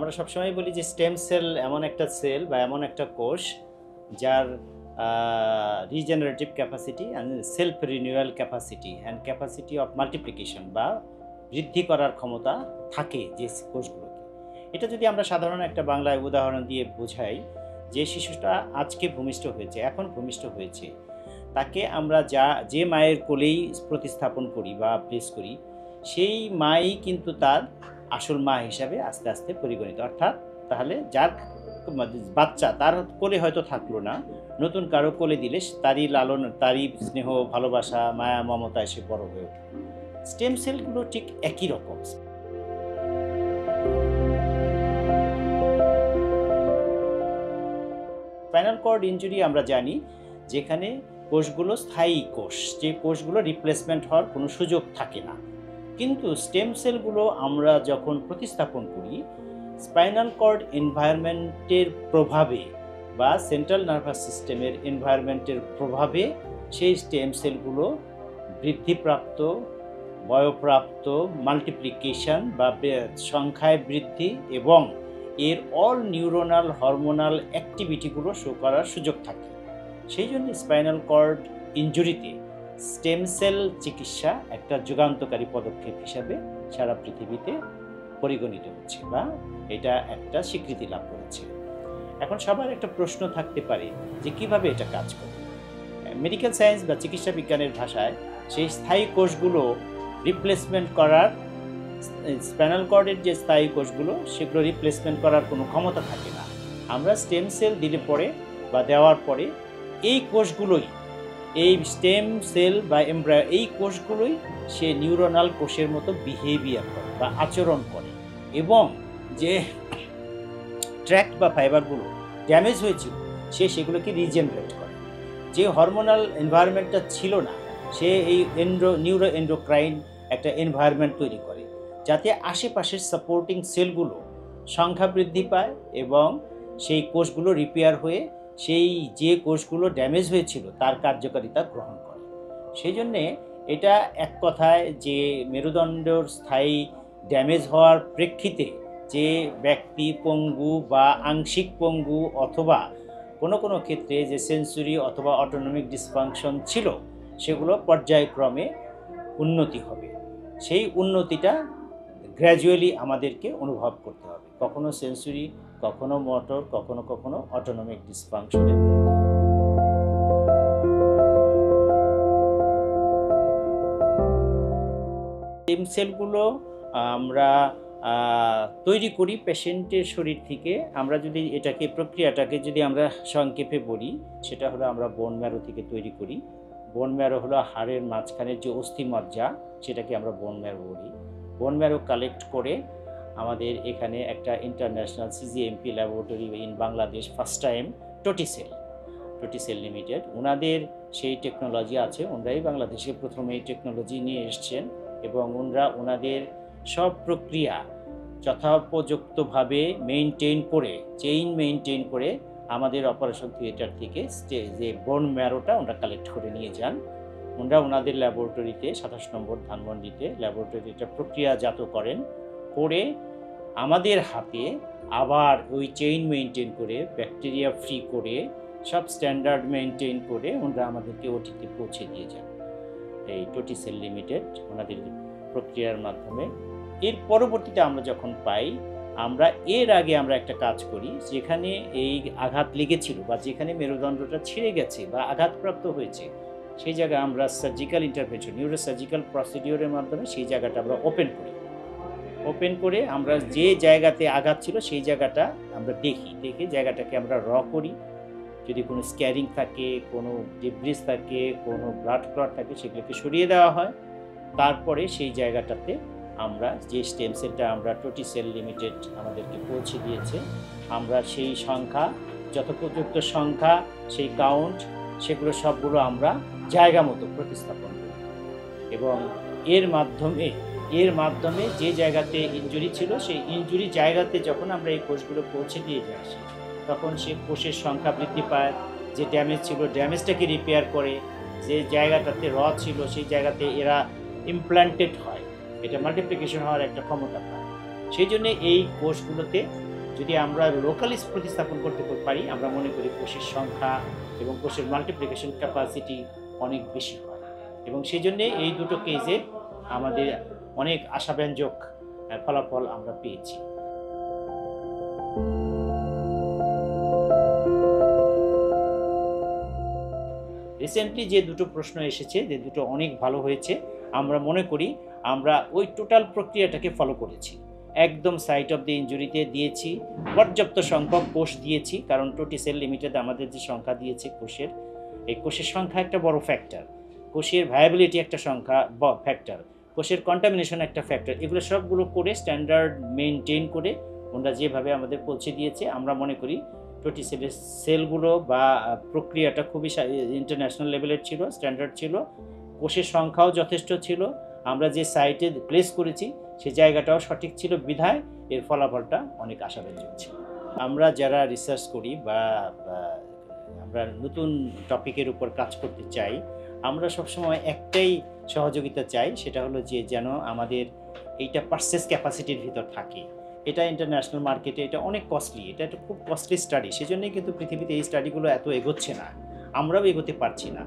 আমরা সবসময় বলি যে স্টেম সেল এমন একটা সেল বা এমন একটা কোষ যার regenerative capacity and self renewal capacity and capacity of multiplication বা বৃদ্ধি করার ক্ষমতা থাকে যে কোষগুলোকে। এটা যদি আমরা সাধারণ একটা বাংলায় উদাহরণ দিয়ে বোঝাই, যে শিশুটা আজকে ভূমিষ্ঠ হয়েছে, এখন ভূমিষ্ঠ হয়েছে, তাকে আমরা যে মায়ের কোলেই প্রতিস্থাপন করি বা প্লেস করি, সেই মাই কিন্তু তার আসল মা হিসাবে আস্তে আস্তে পরিগণিত। অর্থাৎ তাহলে যার বাচ্চা তার কোলে হয়তো থাকলো না, নতুন কারো কোলে দিলে তারই লালন, তারই স্নেহ, ভালোবাসা, মায়া, মমতা এসে বড় হয়ে ওঠে। স্টেম সেলগুলো ঠিক একই রকম। স্পাইনাল কর্ড ইনজুরি আমরা জানি যেখানে কোষগুলো স্থায়ী কোষ, যে কোষগুলো রিপ্লেসমেন্ট হওয়ার কোনো সুযোগ থাকে না। কিন্তু স্টেম সেলগুলো আমরা যখন প্রতিস্থাপন করি, স্পাইনাল কর্ড এনভায়রনমেন্টের প্রভাবে বা সেন্ট্রাল নার্ভাস সিস্টেমের এনভায়রনমেন্টের প্রভাবে সেই স্টেম সেলগুলো বৃদ্ধিপ্রাপ্ত, বয়প্রাপ্ত, মাল্টিপ্লিকেশন বা সংখ্যায় বৃদ্ধি এবং এর অল নিউরোনাল হরমোনাল অ্যাক্টিভিটিগুলো শো করার সুযোগ থাকে। সেই জন্য স্পাইনাল কর্ড ইনজুরিতে স্টেম সেল চিকিৎসা একটা যুগান্তকারী পদক্ষেপ হিসাবে সারা পৃথিবীতে পরিগণিত হচ্ছে বা এটা একটা স্বীকৃতি লাভ করেছে। এখন সবার একটা প্রশ্ন থাকতে পারে যে কিভাবে এটা কাজ করে। মেডিকেল সায়েন্স বা চিকিৎসা বিজ্ঞানের ভাষায় সেই স্থায়ী কোষগুলো রিপ্লেসমেন্ট করার, স্পাইনাল কর্ডের যে স্থায়ী কোষগুলো সেগুলো রিপ্লেসমেন্ট করার কোনো ক্ষমতা থাকে না। আমরা স্টেম সেল দিলে পরে বা দেওয়ার পরে এই কোষগুলোই, এই স্টেম সেল বা এমব্রায়ো, এই কোষগুলোই সে নিউরোনাল কোষের মতো বিহেভিয়ার করে বা আচরণ করে এবং যে ট্র্যাক্ট বা ফাইবারগুলো ড্যামেজ হয়েছিল সেগুলোকে রিজেনারেট করে। যে হরমোনাল এনভায়রনমেন্টটা ছিল না, সে এই নিউরো এন্ডোক্রাইন একটা এনভায়রনমেন্ট তৈরি করে যাতে আশেপাশের সাপোর্টিং সেলগুলো সংখ্যা বৃদ্ধি পায় এবং সেই কোষগুলো রিপেয়ার হয়ে সেই যে কোষগুলো ড্যামেজ হয়েছিল তার কার্যকারিতা গ্রহণ করে। সেই জন্যে এটা এক কথায় যে মেরুদণ্ডর স্থায়ী ড্যামেজ হওয়ার প্রেক্ষিতে যে ব্যক্তি পঙ্গু বা আংশিক পঙ্গু অথবা কোনো কোনো ক্ষেত্রে যে সেন্সরি অথবা অটোনমিক ডিসফাংশন ছিল, সেগুলো পর্যায়ক্রমে উন্নতি হবে। সেই উন্নতিটা গ্র্যাজুয়ালি আমাদেরকে অনুভব করতে হবে, কখনো সেন্সরি, কখনো মোটর, কখনো কখনো অটোনমিক ডিসফাংশনের। স্টেম সেলগুলো আমরা তৈরি করি পেশেন্টের শরীর থেকে। আমরা যদি এটাকে প্রক্রিয়াটাকে যদি আমরা সংক্ষেপে বলি, সেটা হলো আমরা বোন ম্যারো থেকে তৈরি করি। বোন ম্যারো হলো হাড়ের মাঝখানের যে অস্থিমজ্জা, সেটাকে আমরা বোন ম্যারো বলি। বোন ম্যারো কালেক্ট করে আমাদের এখানে একটা international CGMP laboratory in Bangladesh first time টোটিসেল লিমিটেড, ওনাদের সেই টেকনোলজি আছে, ওনারাই বাংলাদেশে প্রথমে এই টেকনোলজি নিয়ে এসছেন এবং ওনাদের সব প্রক্রিয়া যথোপযুক্তভাবে চেইন মেনটেন করে আমাদের অপারেশন থিয়েটার থেকে যে বোন ম্যারোটা ওনারা কালেক্ট করে নিয়ে যান। ওনাদের ল্যাবরেটরিতে 27 নম্বর ধানমন্ডিতে ল্যাবরেটরিটা প্রক্রিয়াজাত করেন, করে আমাদের হাতে আবার ওই চেইন মেনটেন করে, ব্যাকটেরিয়া ফ্রি করে, সব স্ট্যান্ডার্ড মেনটেন করে ওনারা আমাদেরকে ওটিতে পৌঁছে দিয়ে যান এই টোটিসেল লিমিটেড ওনাদের প্রক্রিয়ার মাধ্যমে। এর পরবর্তীতে আমরা যখন পাই, এর আগে আমরা একটা কাজ করি, যেখানে এই আঘাত লেগেছিল বা যেখানে মেরুদণ্ডটা ছিঁড়ে গেছে বা আঘাতপ্রাপ্ত হয়েছে, সেই জায়গায় আমরা সার্জিক্যাল ইন্টারভেনশন, নিউরোসার্জিক্যাল প্রসিডিওরের মাধ্যমে সেই জায়গাটা আমরা ওপেন করে আমরা যে জায়গাতে আঘাত ছিল সেই জায়গাটা আমরা দেখে জায়গাটাকে আমরা করি। যদি কোনো স্ক্যারিং থাকে, কোনো ডিব্রিজ থাকে, কোনো ব্লাড ক্লট থাকে, সেগুলোকে সরিয়ে দেওয়া হয়। তারপরে সেই জায়গাটাতে আমরা যে স্টেম সেলটা আমরা টোটিসেল লিমিটেড আমাদেরকে পৌঁছে দিয়েছে, আমরা সেই সংখ্যা, যথোপযুক্ত সংখ্যা, সেই কাউন্ট, সেগুলো সবগুলো আমরা জায়গা মতো প্রতিস্থাপন করি এবং এর মাধ্যমে যে জায়গাতে ইনজুরি ছিল সেই ইনজুরি জায়গাতে যখন আমরা এই কোষগুলো পৌঁছে দিয়ে আসি, তখন সে কোষের সংখ্যা বৃদ্ধি পায়, যে ড্যামেজ ছিল ড্যামেজটাকে রিপেয়ার করে, যে জায়গাটাতে ছিল সেই জায়গাতে এরা ইমপ্ল্যান্টেড হয়, এটা মাল্টিপ্লিকেশন হওয়ার একটা ক্ষমতা পায়। সেই জন্য এই কোষগুলোতে যদি আমরা লোকালি প্রতিস্থাপন করতে পারি, আমরা মনে করি কোষের সংখ্যা এবং কোষের মাল্টিপ্লিকেশন ক্যাপাসিটি অনেক বেশি হয়, এবং সেই জন্যে এই দুটো কেসে আমাদের অনেক আশাব্যঞ্জক ফলাফল আমরা পেয়েছি। রিসেন্টলি যে দুটো প্রশ্ন এসেছে, যে দুটো অনেক ভালো হয়েছে, আমরা মনে করি আমরা ওই টোটাল প্রক্রিয়াটাকে ফলো করেছি। একদম সাইট অফ দ্য ইনজুরিতে দিয়েছি, পর্যাপ্ত সংখ্যক কোষ দিয়েছি, কারণ টোটিসেল লিমিটেড আমাদের যে সংখ্যা দিয়েছে কোষের, এই কোষের সংখ্যা একটা বড় ফ্যাক্টর, কোষের ভায়াবিলিটি একটা সংখ্যা ফ্যাক্টর, কোষের কন্টামিনেশন একটা ফ্যাক্টর। এগুলো সবগুলো করে স্ট্যান্ডার্ড মেনটেন করে ওনারা যেভাবে আমাদের পৌঁছে দিয়েছে, আমরা মনে করি টোটিসেলের সেলগুলো বা প্রক্রিয়াটা খুবই ইন্টারন্যাশনাল লেভেলের ছিল, স্ট্যান্ডার্ড ছিল, কোষের সংখ্যাও যথেষ্ট ছিল, আমরা যে সাইটে প্লেস করেছি সে জায়গাটাও সঠিক ছিল, বিধায় এর ফলাফলটা অনেক আশাব্যঞ্জক ছিল। আমরা যারা রিসার্চ করি বা আমরা নতুন টপিকের উপর কাজ করতে চাই, আমরা সবসময় একটাই সহযোগিতা চাই, সেটা হলো যে যেন আমাদের এইটা পারচেস ক্যাপাসিটির ভিতর থাকে। এটা ইন্টারন্যাশনাল মার্কেটে এটা অনেক কস্টলি, এটা একটা খুব কস্টলি স্টাডি, সেজন্যই কিন্তু পৃথিবীতে এই স্টাডিগুলো এত এগোচ্ছে না, আমরাও এগোতে পারছি না।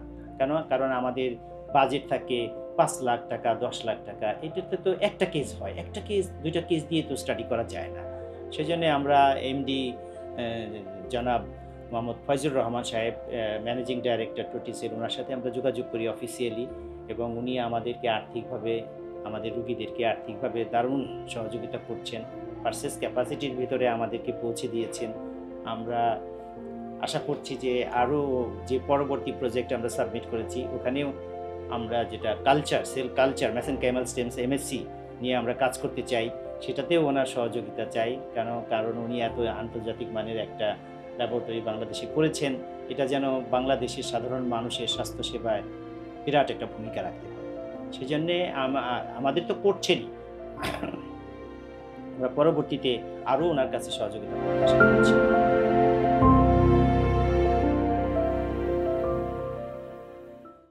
কারণ আমাদের বাজেট থাকে 5 লাখ টাকা, 10 লাখ টাকা, এটাতে তো একটা কেস হয়, একটা কেস, দুইটা কেস দিয়ে তো স্টাডি করা যায় না। সেজন্য আমরা এমডি জনাব মোহাম্মদ ফয়জুর রহমান সাহেব, ম্যানেজিং ডাইরেক্টর টোটিসেল, ওনার সাথে আমরা যোগাযোগ করি অফিসিয়ালি, এবং উনি আমাদেরকে আর্থিকভাবে, আমাদের রুগীদেরকে আর্থিকভাবে দারুণ সহযোগিতা করছেন, পারচেস ক্যাপাসিটির ভিতরে আমাদেরকে পৌঁছে দিয়েছেন। আমরা আশা করছি যে আরও যে পরবর্তী প্রজেক্ট আমরা সাবমিট করেছি, ওখানেও আমরা যেটা culture, cell culture, mesenchymal stems MSc নিয়ে আমরা কাজ করতে চাই, সেটাতেও ওনার সহযোগিতা চাই। কারণ উনি এত আন্তর্জাতিক মানের একটা ল্যাবরেটরি বাংলাদেশে করেছেন, এটা যেন বাংলাদেশের সাধারণ মানুষের স্বাস্থ্যসেবায় বিরাট একটা ভূমিকা রাখতে পারে। সেজন্যে আমাদের তো করছেনই, আমরা পরবর্তীতে আরও ওনার কাছে সহযোগিতা করতে আশা করছি।